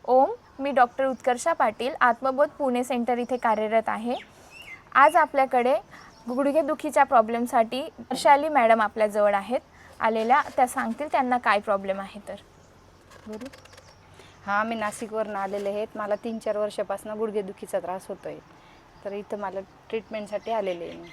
ओम, मी doctor Utkarsha Patil आत्मबोध Pune centre इथे कार्यरत आहे। आज आपल्याकडे गुडघेदुखीच्या प्रॉब्लेमसाठी वर्षाली मॅडम आपल्याजवळ आहेत आलेल्या। त्या सांगतील त्यांना काय प्रॉब्लेम आहे तर। बोलू? हां, मी नाशिकवरून आलेले आहेत। मला 3-4 वर्षापासून गुडघेदुखीचा त्रास होतोय, तर इथं मला ट्रीटमेंटसाठी आलेले आहे मी।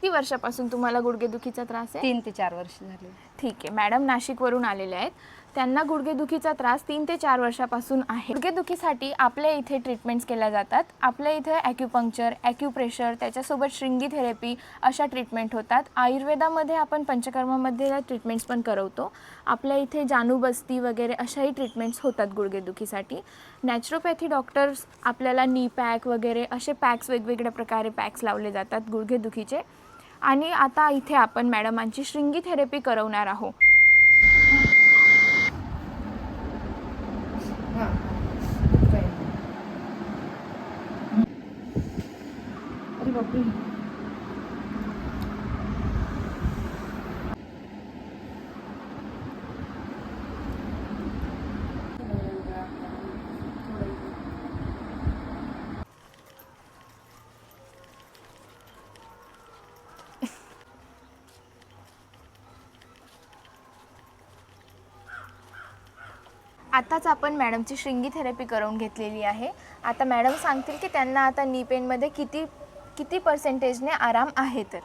किती वर्षापासून तुम्हाला गुडघेदुखीचा त्रास आहे? 3 ते 4 वर्ष झाले। ठीक आहे, मॅडम नाशिकवरून आलेले आहेत। त्यांना गुडघेदुखीचा त्रास 3 ते 4 वर्षापासून आहे। गुडघेदुखीसाठी आपल्या इथे ट्रीटमेंट्स केल्या जातात। आपल्या इथे ॲक्युपंक्चर, ॲक्युप्रेशर, त्याच्यासोबत शृंगी थेरपी अशा ट्रीटमेंट होतात। आयुर्वेदामध्ये आपण पंचकर्मामध्ये ट्रीटमेंट्स पण करवतो। आपल्या इथे जानुबस्ती वगैरे अशाही ट्रीटमेंट्स होतात गुडघेदुखीसाठी। नॅचरोपॅथी डॉक्टर्स आपल्याला नी पॅक वगैरे असे पॅक्स वेगवेगळ्या प्रकारे पॅक्स लावले जातात गुडघेदुखीचे। आणि आता इथे आपण मॅडमांची शृंगी थेरपी करवणार आहोत। अरे बापरे! आताच आपण मॅडमची शृंगी थेरपी करून घेतलेली आहे। आता मॅडम सांगतील की त्यांना आता नी पेनमध्ये किती पर्सेंटेजने आराम आहे तर।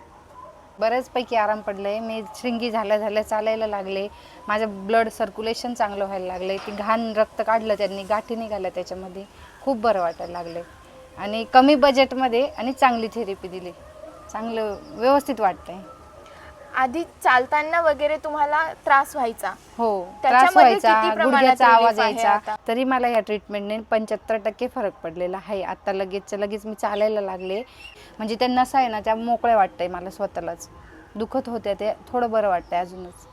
बऱ्याचपैकी आराम पडलाय। मी शृंगी झाल्या चालायला लागले। माझं ब्लड सर्क्युलेशन चांगलं व्हायला लागले। ती घाण रक्त काढलं त्यांनी, गाठी निघाल्या त्याच्यामध्ये। खूप बरं वाटायला लागले आणि कमी बजेटमध्ये आणि चांगली थेरपी दिली। चांगलं व्यवस्थित वाटतंय। आधी चालताना वगैरे तुम्हाला त्रास व्हायचा? हो, त्रास त्याच्यामध्ये व्हायचा, किती प्रमाणात गुडघ्याचा आवाज relief आहे यायचा, आता? तरी मला या ट्रीटमेंटने 75% फरक पडलेला आहे। आता लगेच मी चालायला लागले। म्हणजे त्या नसा आहे ना, त्या मोकळ्या वाटतंय मला स्वतःलाच। दुखत होत्या ते थोडं बरं वाटतंय अजूनच।